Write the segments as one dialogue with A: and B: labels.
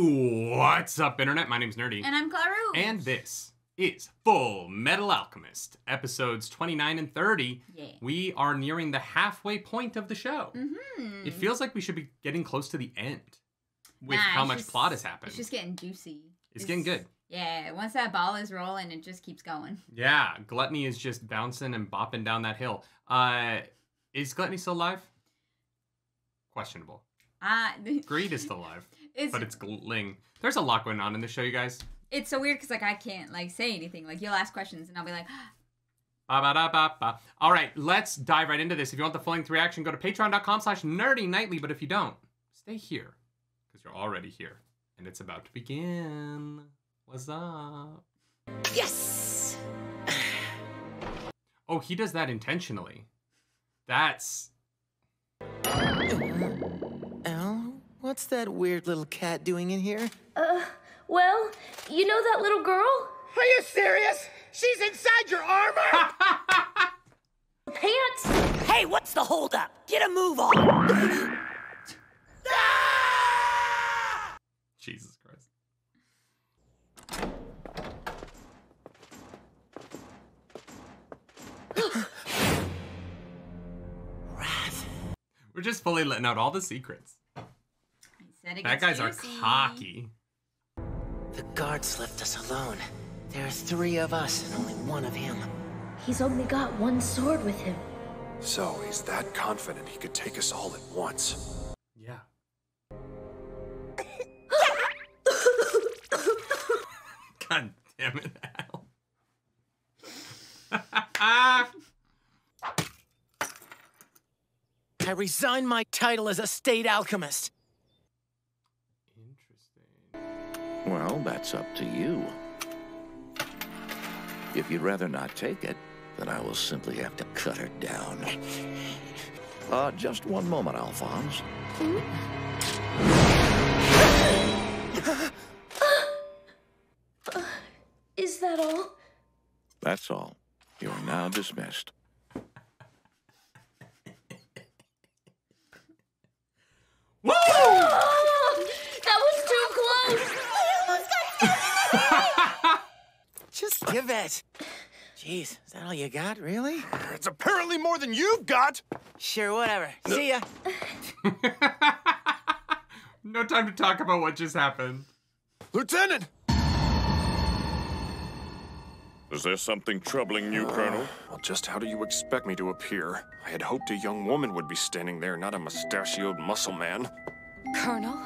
A: What's up, Internet? My name's Nerdy.
B: And I'm Claru.
A: And this is Full Metal Alchemist, episodes 29 and 30.
B: Yeah.
A: We are nearing the halfway point of the show.
B: Mm-hmm.
A: It feels like we should be getting close to the end with how much plot has happened.
B: It's just getting juicy.
A: It's getting good.
B: Yeah, once that ball is rolling, it just keeps going.
A: Yeah, Gluttony is just bouncing and bopping down that hill. Is Gluttony still alive? Questionable. Greed is still alive, but it's Ling. There's a lot going on in the show, you guys.
B: It's so weird because I can't say anything. You'll ask questions and I'll be like,
A: Ba-ba-da-ba-ba. All right, let's dive right into this. If you want the full-length reaction, go to patreon.com/nerdynightly. But if you don't, stay here because you're already here and it's about to begin. What's up?
C: Yes.
A: Oh, he does that intentionally. That's...
C: Al, what's that weird little cat doing in here?
D: Well, you know that little girl?
E: Are you serious? She's inside your armor?
D: Pants?
C: Hey, what's the holdup? Get a move on.
A: Jesus Christ.
C: Wrath.
A: We're just fully letting out all the secrets. That guys are cocky.
C: The guards left us alone. There are 3 of us and only 1 of him.
D: He's only got 1 sword with him.
F: So he's that confident he could take us all at once.
A: Yeah. God damn it, Al.
C: I resign my title as a state alchemist.
A: Interesting.
G: Well, that's up to you. If you'd rather not take it, then I will simply have to cut her down. Just one moment, Alphonse.
D: Is that all?
G: That's all. You are now dismissed.
A: Woo!
D: Oh, that was too close!
C: Just give it. Jeez, is that all you got, really?
F: It's apparently more than you've got!
C: Sure, whatever. See ya.
A: No time to talk about what just happened.
F: Lieutenant!
G: Is there something troubling you, Colonel?
F: Well, just how do you expect me to appear? I had hoped a young woman would be standing there, not a mustachioed muscle man.
H: Colonel?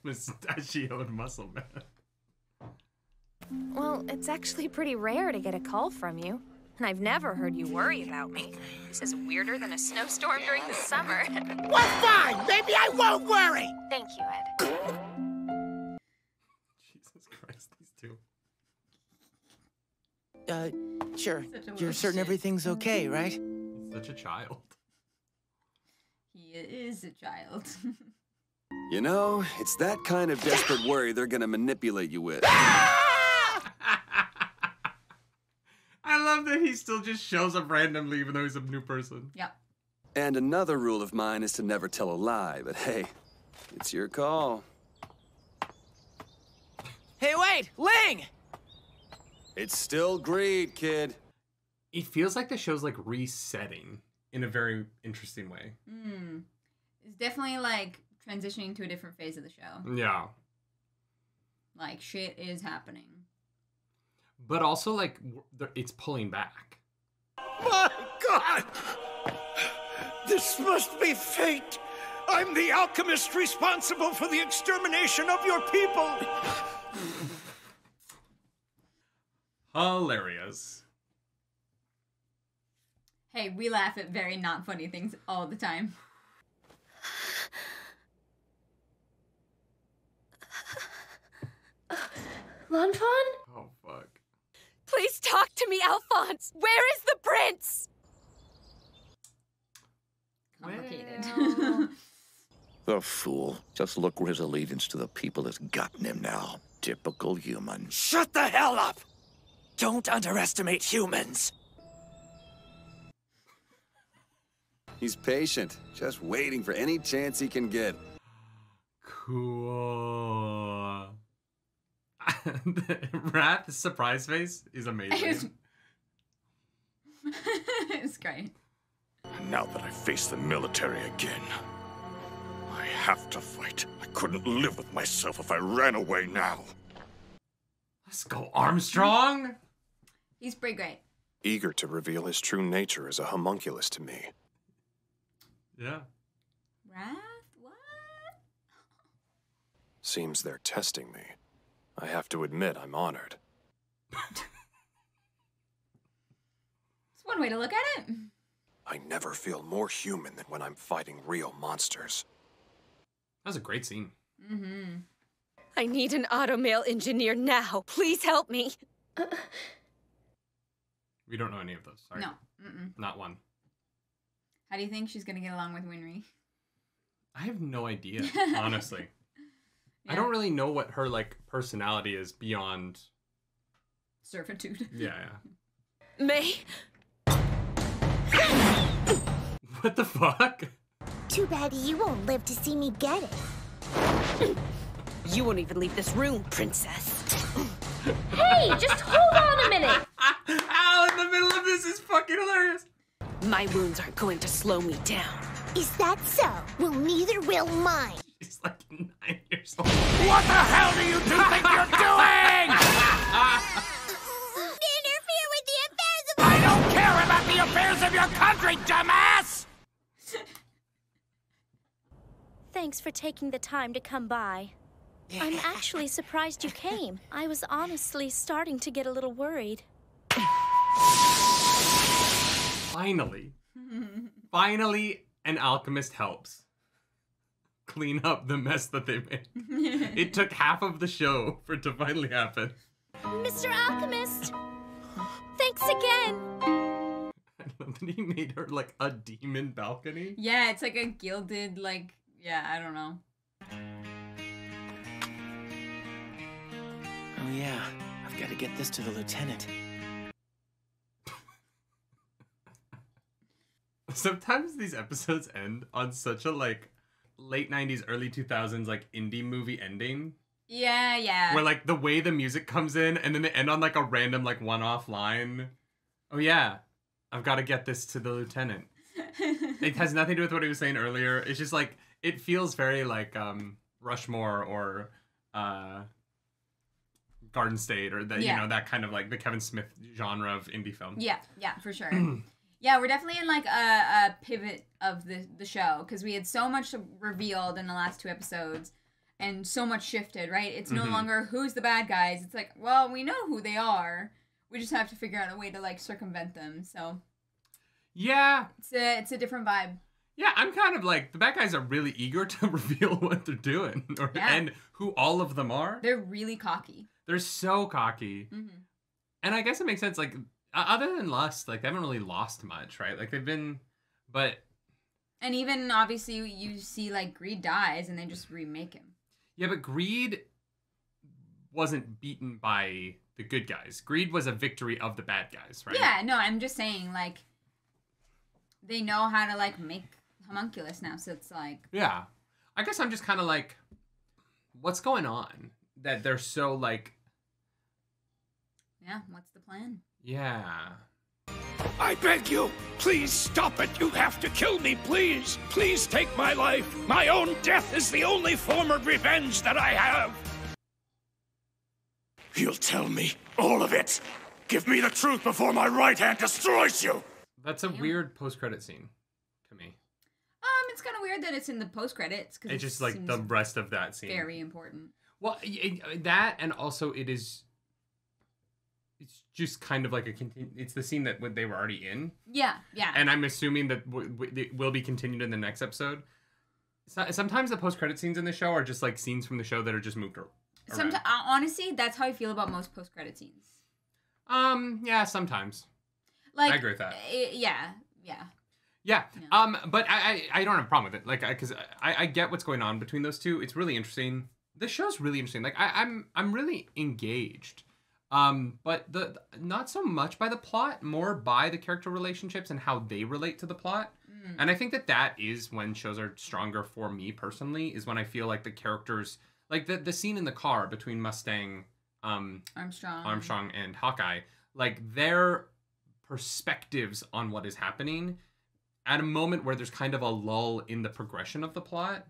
A: Mustachioed muscle man.
H: Well, it's actually pretty rare to get a call from you. And I've never heard you worry about me. This is weirder than a snowstorm during the summer.
E: Well, fine. Maybe I won't worry.
H: Thank you, Ed.
A: Jesus Christ, these two.
C: Sure.
B: Such a
C: You're certain everything's okay, right?
A: He's such a child.
B: He is a child.
I: You know, it's that kind of desperate worry they're gonna manipulate you with.
A: I love that he still just shows up randomly even though he's a new person.
B: Yep.
I: And another rule of mine is to never tell a lie, but hey, it's your call.
C: Hey, wait! Ling!
I: It's still greed, kid.
A: It feels like the show's like resetting in a very interesting way.
B: It's definitely transitioning to a different phase of the show.
A: Yeah.
B: Shit is happening.
A: But also it's pulling back.
E: My God! This must be fate. I'm the alchemist responsible for the extermination of your people.
A: Hilarious.
B: Hey, we laugh at very not funny things all the time.
D: Lanfan?
A: Oh, fuck.
H: Please talk to me, Alphonse! Where is the prince?
B: Complicated.
A: Well...
G: The fool. Just look where his allegiance to the people has gotten him now. Typical human.
E: Shut the hell up! Don't underestimate humans.
I: He's patient, just waiting for any chance he can get.
A: Cool. Wrath's surprise face is amazing.
B: It's great.
F: And now that I face the military again, I have to fight. I couldn't live with myself if I ran away now.
A: Let's go, Armstrong!
B: He's pretty great.
F: Eager to reveal his true nature as a homunculus to me.
A: Yeah.
B: Wrath? What?
F: Seems they're testing me. I have to admit I'm honored.
B: It's one way to look at it.
F: I never feel more human than when I'm fighting real monsters.
A: That was a great scene.
B: Mm-hmm.
H: I need an automail engineer now. Please help me.
A: We don't know any of those. Sorry.
B: No. Mm-mm.
A: Not one.
B: How do you think she's gonna get along with Winry?
A: I have no idea, honestly.
B: Yeah.
A: I don't really know what her, like, personality is beyond...
B: Servitude.
A: Yeah.
H: May?
A: What the fuck?
J: Too bad you won't live to see me get it.
H: You won't even leave this room, princess.
D: Hey, just hold on a minute.
A: Ow, in the middle of this is fucking hilarious.
H: My wounds aren't going to slow me down.
J: Is that so? Well, neither will mine.
A: She's like 9 years old.
E: What the hell do you two think you're doing?
J: Interfere with the affairs of...
E: I don't care about the affairs of your country, dumbass!
K: Thanks for taking the time to come by. I'm actually surprised you came. I was honestly starting to get a little worried.
A: Finally. Finally, an alchemist helps clean up the mess that they made. It took half of the show for it to finally happen.
K: Mr. Alchemist! Thanks again!
A: I love that he made her like a demon balcony.
B: Yeah, it's like a gilded, like, yeah, I don't know.
C: Oh yeah, I've got to get this to the lieutenant.
A: Sometimes these episodes end on such a like late 90s, early 2000s like indie movie ending.
B: Yeah, yeah.
A: Where like the way the music comes in and then they end on like a random like one-off line. Oh yeah, I've got to get this to the lieutenant. It has nothing to do with what he was saying earlier. It's just like, it feels very like Rushmore or Garden State or that, you know, that kind of like the Kevin Smith genre of indie film.
B: Yeah, yeah, for sure. Yeah, we're definitely in like a pivot of the show because we had so much revealed in the last 2 episodes and so much shifted, right? It's no longer who's the bad guys. It's like, well, we know who they are. We just have to figure out a way to like circumvent them. So
A: yeah,
B: it's a different vibe.
A: Yeah, I'm kind of like, the bad guys are really eager to reveal what they're doing and who all of them are.
B: They're really cocky.
A: They're so cocky. And I guess it makes sense, like, other than Lust, like, they haven't really lost much, right? Like, they've been, but...
B: And even, obviously, you see, like, Greed dies, and they just remake him.
A: Yeah, but Greed wasn't beaten by the good guys. Greed was a victory of the bad guys, right?
B: Yeah, no, I'm just saying, like, they know how to, like, make homunculus now, so it's like...
A: Yeah. I guess I'm just kind of like, what's going on? That they're so, like...
B: Yeah, what's the plan?
A: Yeah.
E: I beg you, please stop it. You have to kill me, please. Please take my life. My own death is the only form of revenge that I have. You'll tell me all of it. Give me the truth before my right hand destroys you.
A: That's a weird post-credit scene to me.
B: It's kind of weird that it's in the post-credits.
A: It's just like the rest of that scene.
B: Very important.
A: Well, that, and also it's just kind of like it's the scene that they were already in.
B: Yeah, yeah.
A: And I'm assuming that it will be continued in the next episode. Sometimes the post-credit scenes in the show are just like scenes from the show that are just moved around.
B: Honestly, that's how I feel about most post-credit scenes.
A: Yeah, sometimes.
B: Like,
A: I agree with that.
B: Yeah.
A: But I don't have a problem with it. Like, because I get what's going on between those two. It's really interesting. The show's really interesting. Like, I'm really engaged. But not so much by the plot, more by the character relationships and how they relate to the plot. And I think that is when shows are stronger for me personally, is when I feel like the characters, like the scene in the car between Mustang
B: Armstrong
A: and Hawkeye, like their perspectives on what is happening at a moment where there's kind of a lull in the progression of the plot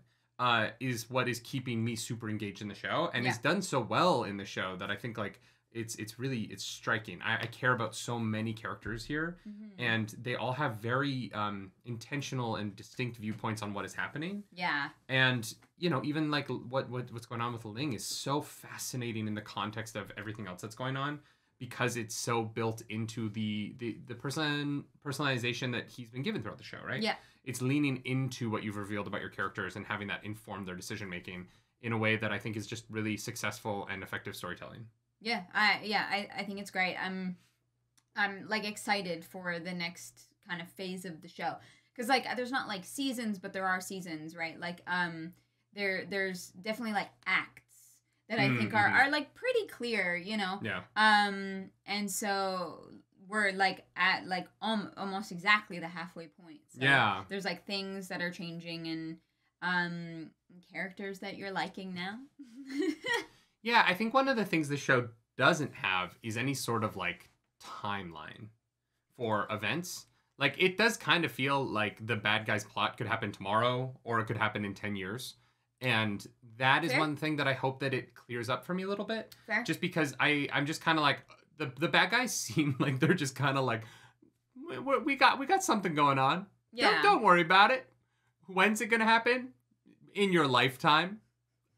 A: is what is keeping me super engaged in the show, and is done so well in the show that I think like it's striking. I care about so many characters here, and they all have very intentional and distinct viewpoints on what is happening.
B: Yeah.
A: And you know, even like what's going on with Ling is so fascinating in the context of everything else that's going on, because it's so built into the personalization that he's been given throughout the show, right?
B: Yeah.
A: It's leaning into what you've revealed about your characters and having that inform their decision making in a way that I think is just really successful and effective storytelling.
B: Yeah, I think it's great. I'm like excited for the next kind of phase of the show, because like there's not like seasons, but there are seasons, right? Like there's definitely like acts that I think are like pretty clear, you know.
A: Yeah.
B: And so we're like at like almost exactly the halfway point. So
A: yeah.
B: There's like things that are changing and characters that you're liking now.
A: Yeah, I think one of the things the show doesn't have is any sort of like timeline for events. Like it does kind of feel like the bad guy's plot could happen tomorrow, or it could happen in 10 years. And that is one thing that I hope that it clears up for me a little bit.
B: Fair.
A: Just because I'm just kind of like, the bad guys seem like they're just kind of like, we got something going on.
B: Yeah.
A: Don't worry about it. When's it gonna happen? In your lifetime.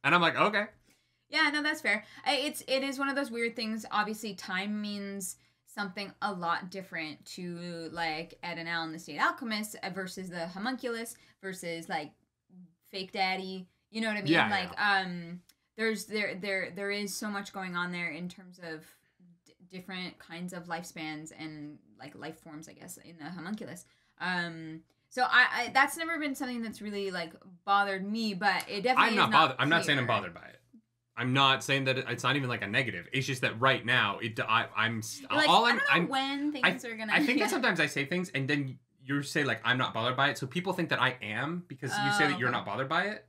A: And I'm like, okay.
B: Yeah, no, that's fair. It is one of those weird things. Obviously, time means something a lot different to like Ed and Al and the State Alchemist versus the Homunculus versus like Fake Daddy. You know what I mean?
A: Yeah,
B: like, there is so much going on there in terms of different kinds of lifespans and like life forms, I guess, in the Homunculus. So I that's never been something that's really like bothered me, but it definitely
A: I'm not bothered. I'm not saying I'm bothered by it. I'm not saying that it's not even like a negative. It's just that right now, I'm
B: like,
A: all
B: I don't know when things are gonna.
A: I think that sometimes I say things and then you say like I'm not bothered by it, so people think that I am because you say that you're not bothered by it.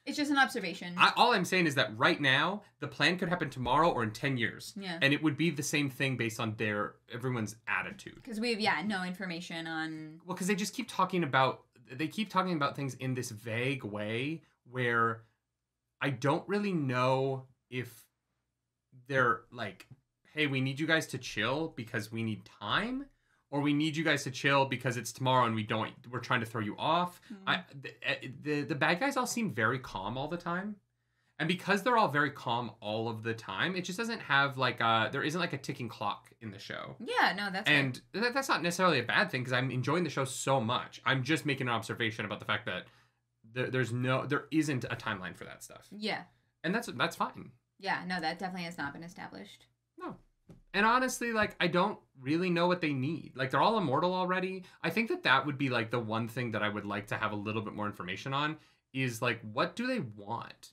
B: It's just an observation.
A: All I'm saying is that right now, the plan could happen tomorrow or in 10 years.
B: Yeah.
A: And it would be the same thing based on everyone's attitude.
B: Because we have, no information on...
A: Well, because they just keep talking about things in this vague way where I don't really know if they're like, hey, we need you guys to chill because we need time, or we need you guys to chill because it's tomorrow and we're trying to throw you off. The bad guys all seem very calm all the time. And because they're all very calm all of the time, it just doesn't have like there isn't like a ticking clock in the show.
B: Yeah, no, that's
A: and that's not necessarily a bad thing because I'm enjoying the show so much. I'm just making an observation about the fact that there isn't a timeline for that stuff.
B: Yeah.
A: And that's fine.
B: Yeah, no, that definitely has not been established.
A: No. And honestly, like, I don't really know what they need. Like, they're all immortal already. I think that would be, like, the one thing that I would like to have a little bit more information on is, like, what do they want?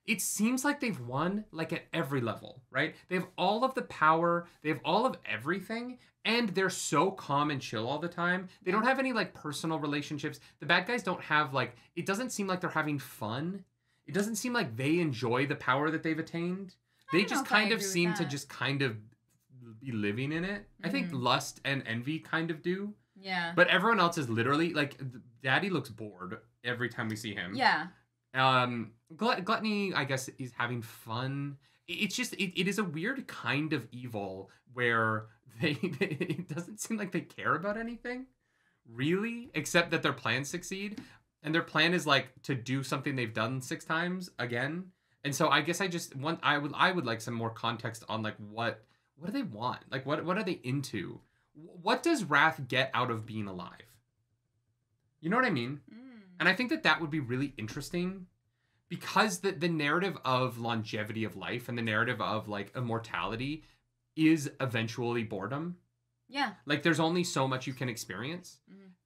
A: It seems like they've won, like, at every level, right? They have all of the power. They have all of everything. And they're so calm and chill all the time. They don't have any, like, personal relationships. The bad guys don't have, like, it doesn't seem like they're having fun. It doesn't seem like they enjoy the power that they've attained. They just kind of seem to just kind of be living in it. I think Lust and Envy kind of do.
B: Yeah.
A: But everyone else is literally like Daddy looks bored every time we see him.
B: Yeah.
A: Gluttony, I guess, is having fun. It's just it is a weird kind of evil where it doesn't seem like they care about anything really, except that their plans succeed, and their plan is like to do something they've done 6 times again. And so I guess I would like some more context on like what do they want? Like what are they into? What does Wrath get out of being alive? You know what I mean? And I think that would be really interesting because the narrative of longevity of life and the narrative of like immortality is eventually boredom.
B: Yeah.
A: Like there's only so much you can experience.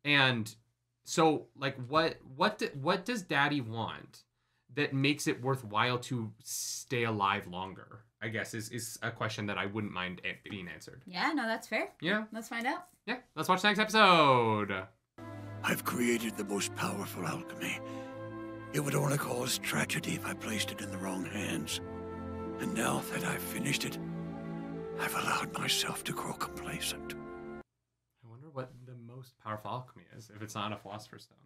A: And so like what does Daddy want that makes it worthwhile to stay alive longer, I guess, is a question that I wouldn't mind being answered.
B: Yeah, no, that's fair.
A: Yeah.
B: Let's find out.
A: Yeah, let's watch the next episode.
E: I've created the most powerful alchemy. It would only cause tragedy if I placed it in the wrong hands. And now that I've finished it, I've allowed myself to grow complacent.
A: I wonder what the most powerful alchemy is, if it's not a philosopher's stone.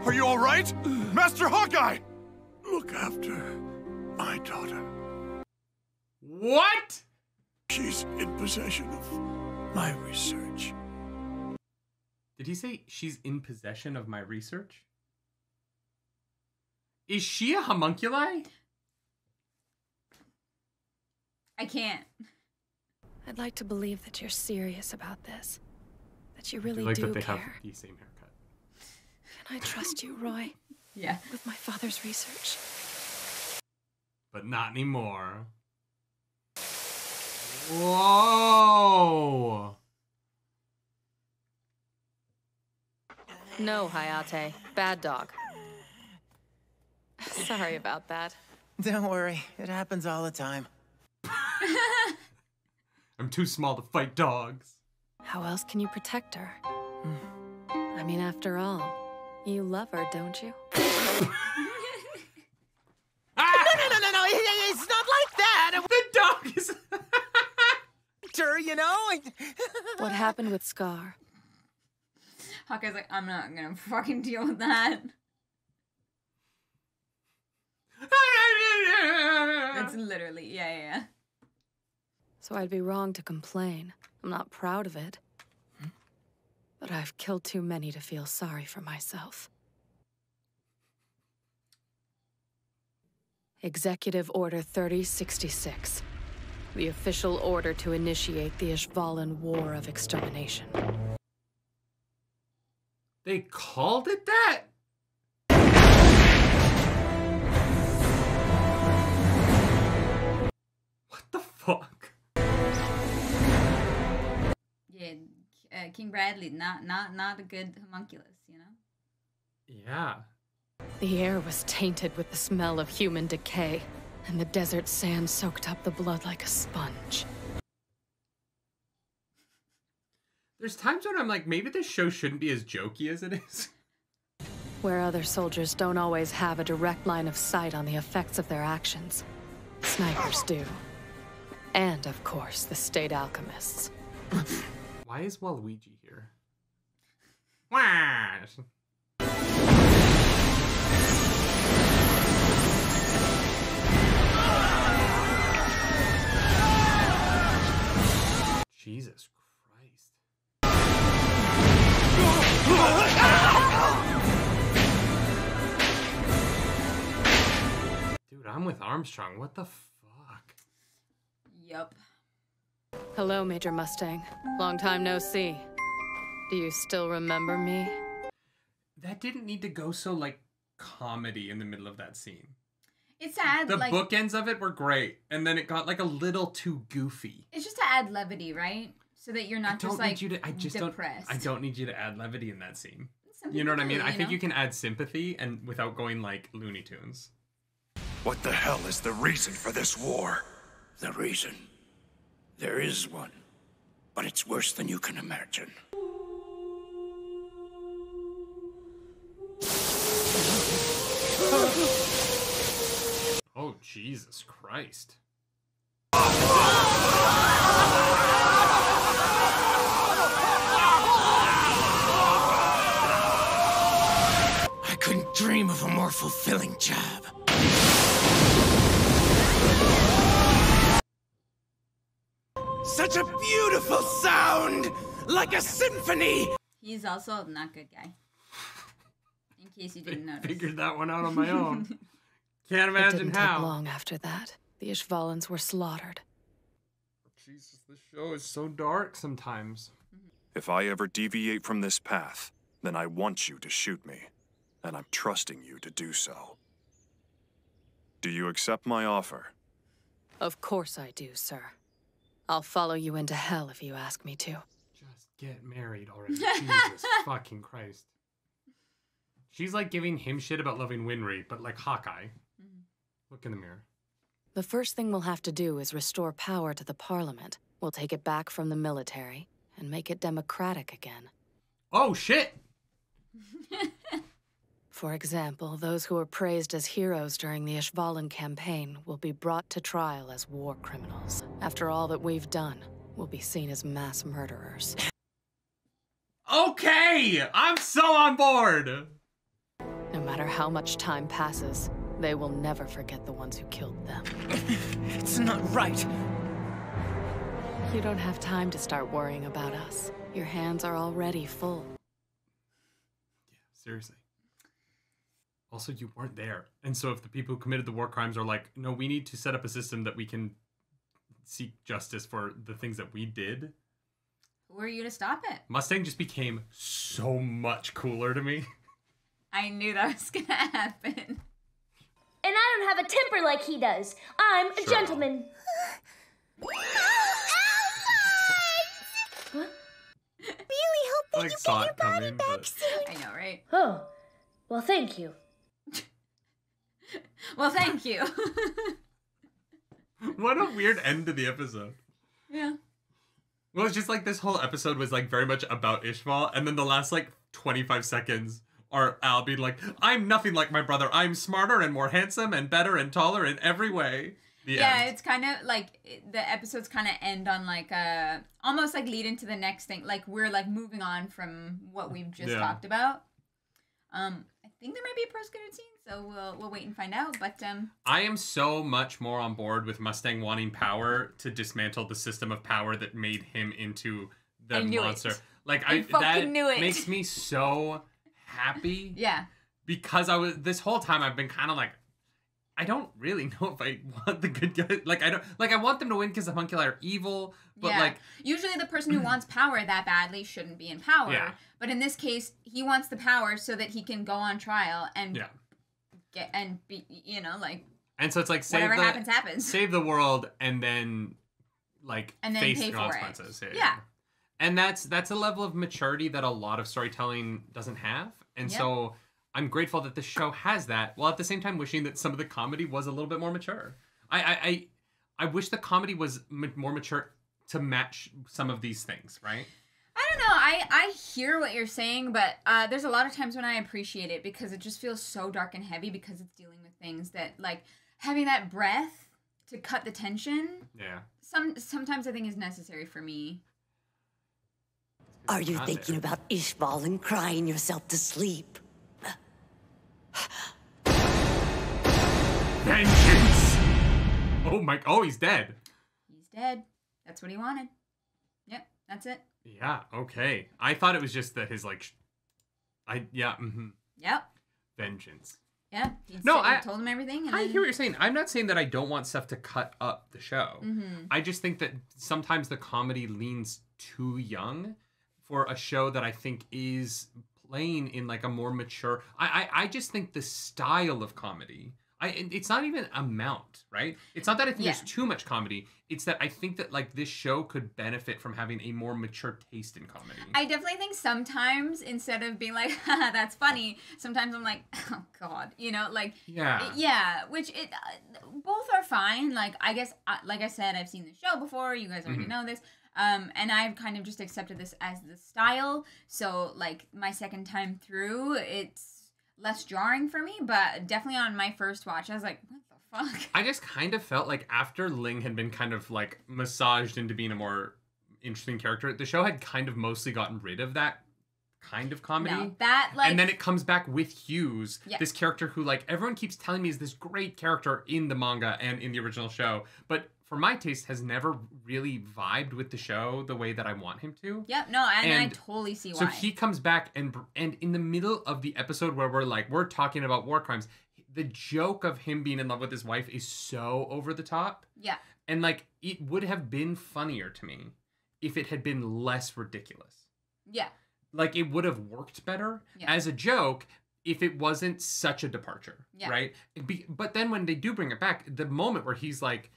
F: Are you all right? Master Hawkeye!
E: Look after my daughter.
A: What?
E: She's in possession of my research.
A: Did he say she's in possession of my research? Is she a homunculi?
B: I can't.
H: I'd like to believe that you're serious about this. That you
A: I
H: really
A: like
H: do
A: that they have
H: care.
A: the same haircut.
H: Can I trust you, Roy?
B: Yeah.
H: With my father's research?
A: But not anymore. Whoa!
H: No, Hayate. Bad dog. Sorry about that.
C: Don't worry, it happens all the time.
A: I'm too small to fight dogs.
H: How else can you protect her? I mean, after all, you love her, don't you?
C: No, it's not like that!
A: The dog is...
C: You know?
H: What happened with Scar?
B: Hawkeye's like, I'm not gonna fucking deal with that. That's literally, yeah.
H: So I'd be wrong to complain. I'm not proud of it. But I've killed too many to feel sorry for myself. Executive Order 3066. The official order to initiate the Ishvalan War of Extermination.
A: They called it that? What the fuck?
B: Yeah, King Bradley, not a good homunculus, you know?
A: Yeah.
H: The air was tainted with the smell of human decay, and the desert sand soaked up the blood like a sponge.
A: There's times when I'm like, maybe this show shouldn't be as jokey as it is.
H: Where other soldiers don't always have a direct line of sight on the effects of their actions, snipers do. And, of course, the state alchemists.
A: Why is Waluigi here? Wah! Jesus Christ. Dude, I'm with Armstrong. What the fuck?
B: Yup.
H: Hello, Major Mustang. Long time no see. Do you still remember me?
A: That didn't need to go so, like, comedy in the middle of that scene.
B: It's to add,
A: The
B: like...
A: bookends of it were great, and then it got, like, a little too goofy.
B: It's just to add levity, right? So that you're not just, like, depressed.
A: I don't need you to add levity in that scene.
B: Some
A: You know what I
B: people
A: mean?
B: do,
A: I think
B: know?
A: you can add sympathy and without going, like, Looney Tunes.
F: What the hell is the reason for this war?
E: The reason? There is one. But it's worse than you can imagine.
A: Oh, Jesus Christ.
E: I couldn't dream of a more fulfilling job. Such a beautiful sound! Like a symphony!
B: He's also not good guy. In case you didn't notice.
A: Figured that one out on my own. Can't
H: It
A: imagine
H: didn't
A: how.
H: take long after that. The Ishvalans were slaughtered.
A: Jesus, this show is so dark sometimes.
F: If I ever deviate from this path, then I want you to shoot me, and I'm trusting you to do so. Do you accept my offer?
H: Of course I do, sir. I'll follow you into hell if you ask me to.
A: Just get married already. Jesus fucking Christ. She's like giving him shit about loving Winry, but like Hawkeye. Look in the mirror.
H: The first thing we'll have to do is restore power to the Parliament. We'll take it back from the military and make it democratic again.
A: Oh, shit!
H: For example, those who were praised as heroes during the Ishvalan campaign will be brought to trial as war criminals. After all that we've done, we'll be seen as mass murderers.
A: Okay! I'm so on board!
H: No matter how much time passes, they will never forget the ones who killed them.
C: It's not right.
H: You don't have time to start worrying about us. Your hands are already full.
A: Yeah, seriously. Also, you weren't there. And so if the people who committed the war crimes are like, no, we need to set up a system that we can seek justice for the things that we did.
B: Who are you to stop it?
A: Mustang just became so much cooler to me.
B: I knew that was gonna happen.
D: And I don't have a temper like he does. I'm a gentleman.
J: Really hope that
A: Like,
J: you
A: saw
J: get your
A: it coming,
J: body back
A: but-
J: soon.
B: I know, right?
D: Oh, well, thank you.
B: Well, thank you.
A: What a weird end to the episode.
B: Yeah.
A: Well, it's just like this whole episode was like very much about Ishval, and then the last like 25 seconds are Al being like, I'm nothing like my brother. I'm smarter and more handsome and better and taller in every way. The end.
B: It's kind of like the episodes kind of end on like almost like lead into the next thing. Like we're like moving on from what we've just talked about. I think there might be a post-credit scene, so we'll wait and find out. But
A: I am so much more on board with Mustang wanting power to dismantle the system of power that made him into the monster. Like
B: I fucking knew it.
A: Makes me so happy.
B: Yeah.
A: Because this whole time I've been kind of like, I don't really know if I want the good guys. Like I want them to win because the Homunculi are evil. But like
B: usually the person who wants power that badly shouldn't be in power.
A: Yeah.
B: But in this case, he wants the power so that he can go on trial and get and be,
A: And so it's like
B: whatever happens.
A: Save the world and then face
B: pay
A: the
B: for
A: consequences.
B: it. Yeah.
A: And that's a level of maturity that a lot of storytelling doesn't have. And so I'm grateful that the show has that, while at the same time wishing that some of the comedy was a little bit more mature. I wish the comedy was more mature to match some of these things, right?
B: I don't know. I hear what you're saying, but there's a lot of times when I appreciate it because it just feels so dark and heavy because it's dealing with things that, like, having that breath to cut the tension.
A: Yeah.
B: Sometimes I think is necessary for me.
L: Are you thinking about Ishval and crying yourself to sleep?
A: Vengeance! Oh, he's dead.
B: He's dead. That's what he wanted. Yep, that's it.
A: Yeah, okay. I thought it was just that his,
B: Yep.
A: Vengeance.
B: Yeah.
A: I
B: told him everything. And
A: I hear what you're saying. I'm not saying that I don't want stuff to cut up the show.
B: Mm-hmm.
A: I just think that sometimes the comedy leans too young for a show that I think is playing in like a more mature. I just think the style of comedy. It's not even amount, right? It's not that I think there's too much comedy. It's that I think that like this show could benefit from having a more mature taste in comedy.
B: I definitely think sometimes instead of being like, haha, that's funny, sometimes I'm like, oh God, which both are fine. Like, I guess, like I said, I've seen the show before. You guys already know this. And I've kind of just accepted this as the style. So like my second time through, it's less jarring for me, but definitely on my first watch, I was like, what the fuck?
A: I just kind of felt like after Ling had been kind of like massaged into being a more interesting character, the show had kind of mostly gotten rid of that kind of comedy.
B: No, that like,
A: and then it comes back with Hughes,
B: Yeah.
A: this character who like everyone keeps telling me is this great character in the manga and in the original show, but for my taste has never really vibed with the show the way that I want him to.
B: Yep, no, and I totally see why.
A: So he comes back and in the middle of the episode where we're talking about war crimes, the joke of him being in love with his wife is so over the top.
B: Yeah.
A: And like it would have been funnier to me if it had been less ridiculous.
B: Yeah.
A: Like it would have worked better as a joke if it wasn't such a departure, right? But then when they do bring it back, the moment where he's like,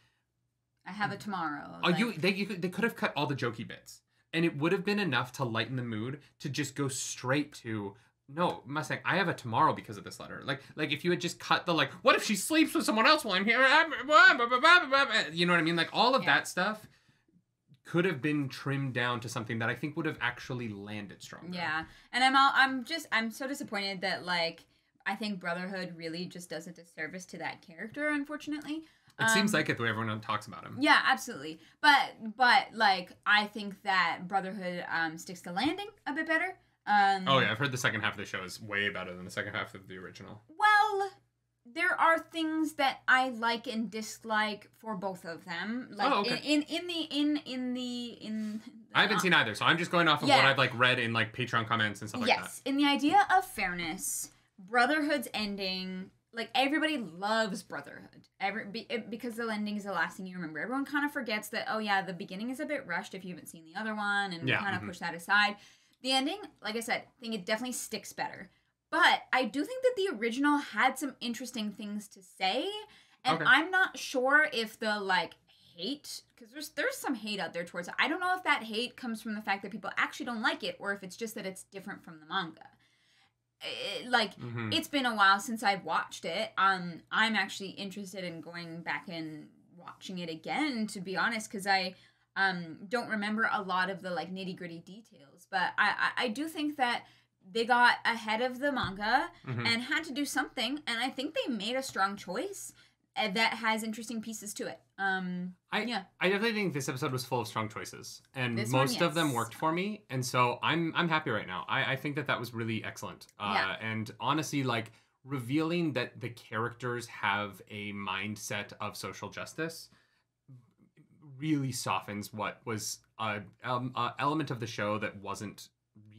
B: I have a tomorrow.
A: They could have cut all the jokey bits, and it would have been enough to lighten the mood to just go straight to, no, Mustang, I have a tomorrow because of this letter. Like if you had just cut the like, what if she sleeps with someone else while I'm here? You know what I mean? Like all of that stuff could have been trimmed down to something that I think would have actually landed stronger.
B: Yeah, and I'm so disappointed that like I think Brotherhood really just does a disservice to that character, unfortunately.
A: It seems like it the way everyone talks about him.
B: Yeah, absolutely. But like, I think that Brotherhood sticks to landing a bit better.
A: Oh yeah, I've heard the second half of the show is way better than the second half of the original.
B: Well, there are things that I like and dislike for both of them. Like in
A: I haven't seen either, so I'm just going off of what I've like read in like Patreon comments and stuff like that.
B: Yes, in the idea of fairness, Brotherhood's ending, like everybody loves Brotherhood. Because the ending is the last thing you remember. Everyone kind of forgets that, oh yeah, the beginning is a bit rushed if you haven't seen the other one, and we kind of push that aside. The ending, like I said, I think it definitely sticks better. But I do think that the original had some interesting things to say, and I'm not sure if the like hate, because there's some hate out there towards it. I don't know if that hate comes from the fact that people actually don't like it, or if it's just that it's different from the manga. It's been a while since I've watched it. I'm actually interested in going back and watching it again, to be honest, because I don't remember a lot of the like nitty-gritty details. But I do think that they got ahead of the manga and had to do something, and I think they made a strong choice that has interesting pieces to it.
A: I definitely think this episode was full of strong choices, and most of them worked for me, and so I'm happy right now. I think that was really excellent. And honestly, like revealing that the characters have a mindset of social justice really softens what was an element of the show that wasn't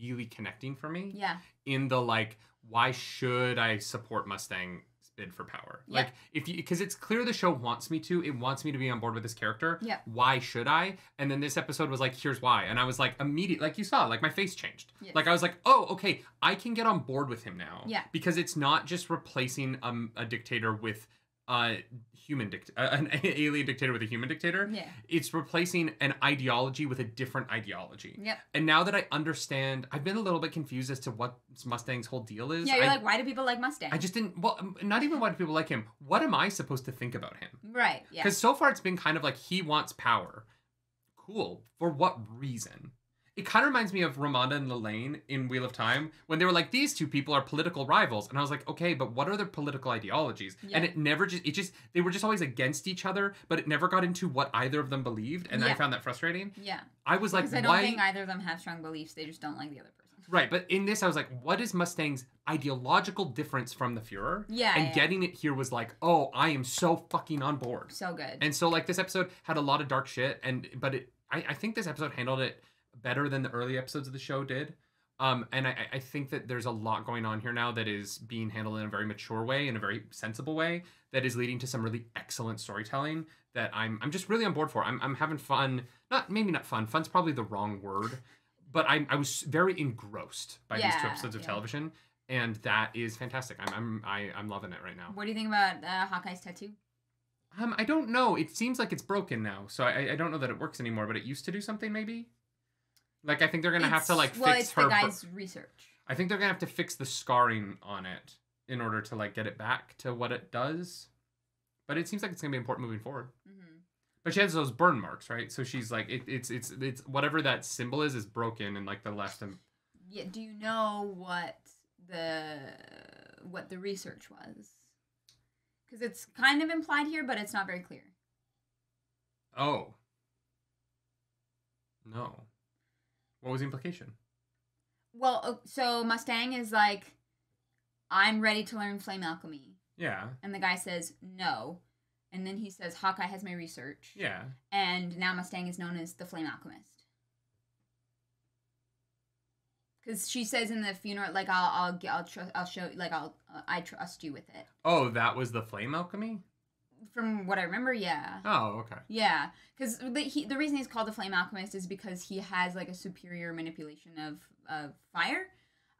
A: really connecting for me.
B: Yeah.
A: In the like, why should I support Mustang bid for power?
B: Yep.
A: Like, because it's clear the show wants me to. It wants me to be on board with this character.
B: Yeah.
A: Why should I? And then this episode was like, here's why. And I was like, immediate, like you saw, like my face changed.
B: Yes.
A: Like I was like, oh, okay, I can get on board with him now.
B: Yeah.
A: Because it's not just replacing a dictator with an alien dictator with a human dictator.
B: Yeah.
A: It's replacing an ideology with a different ideology.
B: Yep.
A: And now that I understand, I've been a little bit confused as to what Mustang's whole deal is.
B: Yeah, you're like, why do people like Mustang?
A: I just didn't, well, not even why do people like him. What am I supposed to think about him?
B: Right, yeah.
A: Because so far it's been kind of like he wants power. Cool. For what reason? It kind of reminds me of Ramonda and Lelaine in Wheel of Time when they were like, these two people are political rivals. And I was like, okay, but what are their political ideologies? Yeah. And they were just always against each other, but it never got into what either of them believed. And I found that frustrating.
B: Yeah.
A: I was like,
B: because I don't think either of them have strong beliefs. They just don't like the other person.
A: Right. But in this, I was like, what is Mustang's ideological difference from the Führer?
B: Yeah.
A: And getting it here was like, oh, I am so fucking on board.
B: So good.
A: And so like this episode had a lot of dark shit. But I think this episode handled it better than the early episodes of the show did. And I think that there's a lot going on here now that is being handled in a very mature way, in a very sensible way, that is leading to some really excellent storytelling that I'm just really on board for. I'm having fun. Maybe not fun. Fun's probably the wrong word. But I was very engrossed by these 2 episodes of television. And that is fantastic. I'm loving it right now.
B: What do you think about Hawkeye's tattoo?
A: I don't know. It seems like it's broken now. So I don't know that it works anymore, but it used to do something maybe? Like, I think they're going to have to, like, fix her...
B: Well, it's the guy's research.
A: I think they're going to have to fix the scarring on it in order to, like, get it back to what it does. But it seems like it's going to be important moving forward. Mm-hmm. But she has those burn marks, right? So she's, like, it's whatever that symbol is broken in, like, the left...
B: Yeah, do you know what the research was? Because it's kind of implied here, but it's not very clear.
A: Oh. No. What was the implication?
B: Well, so Mustang is like, I'm ready to learn flame alchemy.
A: Yeah.
B: And the guy says, no. And then he says, Hawkeye has my research.
A: Yeah.
B: And now Mustang is known as the flame alchemist. Because she says in the funeral, like, I'll show, like, I trust you with it.
A: Oh, that was the flame alchemy?
B: From what I remember, yeah.
A: Oh, okay.
B: Yeah, because the reason he's called the Flame Alchemist is because he has like a superior manipulation of fire,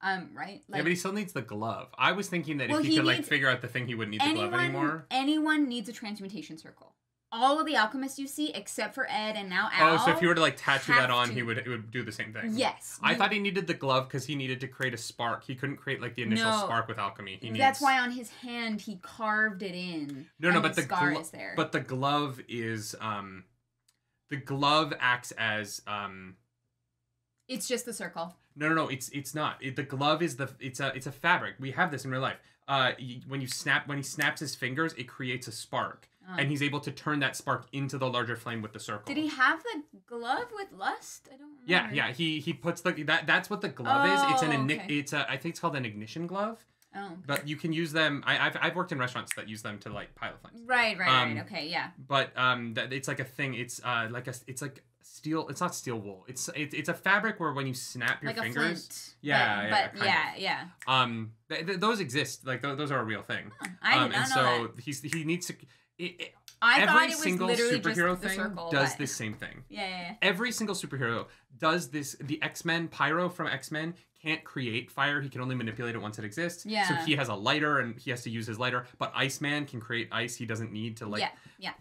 B: right? Like,
A: yeah, but he still needs the glove. I was thinking that if he could like figure out the thing, he wouldn't need the glove anymore.
B: Anyone needs a transmutation circle. All of the alchemists you see, except for Ed and now Al.
A: Oh, so if you were to like tattoo that on, it would do the same thing.
B: Yes.
A: I thought he needed the glove because he needed to create a spark. He couldn't create like the initial spark with alchemy.
B: That's why on his hand he carved it in.
A: No, but the
B: scar is there.
A: But the glove is the glove acts as
B: It's just the circle.
A: No, it's not. The glove is it's a fabric. We have this in real life. when he snaps his fingers, it creates a spark. And he's able to turn that spark into the larger flame with the circle.
B: Did he have the glove with lust? I don't remember.
A: Yeah. He puts that's what the glove is. It's
B: okay.
A: I think it's called an ignition glove.
B: Oh.
A: But you can use them. I've worked in restaurants that use them to light pilot flames.
B: Right. Okay, yeah.
A: But it's like a thing. It's it's like steel. It's not steel wool. It's a fabric where when you snap your
B: like
A: fingers.
B: A flint.
A: Yeah. Those exist. Like those are a real thing.
B: I did not know that.
A: He needs to.
B: Every
A: single superhero thing does this same thing.
B: Yeah.
A: Every single superhero does this. The X-Men, Pyro from X-Men can't create fire. He can only manipulate it once it exists.
B: Yeah.
A: So he has a lighter and he has to use his lighter. But Iceman can create ice. He doesn't need to
B: Yeah.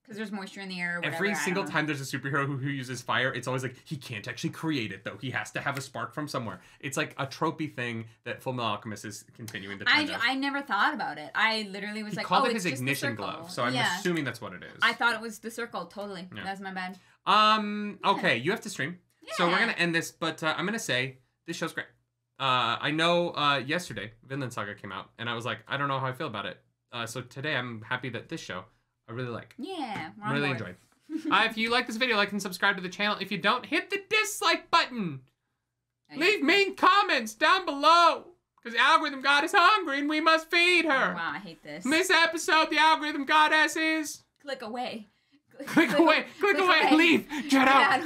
B: Because there's moisture in the air or whatever.
A: Every single time there's a superhero who uses fire, it's always like, he can't actually create it, though. He has to have a spark from somewhere. It's like a tropey thing that Full Metal Alchemist is continuing to turn
B: I never thought about it. I literally was
A: he
B: like,
A: called it
B: it's
A: his
B: just
A: ignition
B: the
A: glove, so I'm assuming that's what it is.
B: I thought it was the circle, totally.
A: Yeah.
B: That's my bad.
A: Okay, you have to stream. Yeah. So we're going to end this, but I'm going to say, this show's great. I know yesterday, Vinland Saga came out, and I was like, I don't know how I feel about it. So today, I'm happy that this show, I really like.
B: Yeah,
A: I'm really enjoying. If you like this video, like and subscribe to the channel. If you don't, hit the dislike button. Leave mean comments down below. Because the algorithm god is hungry and we must feed her.
B: Wow, I hate this.
A: In this episode, the algorithm goddess is...
B: Click away.
A: Click away. Leave. Get out.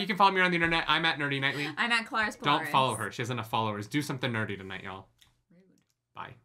A: You can follow me on the internet. I'm at nerdynightly.
B: I'm at Claris.
A: Don't follow her. She has enough followers. Do something nerdy tonight, y'all. Rude. Bye.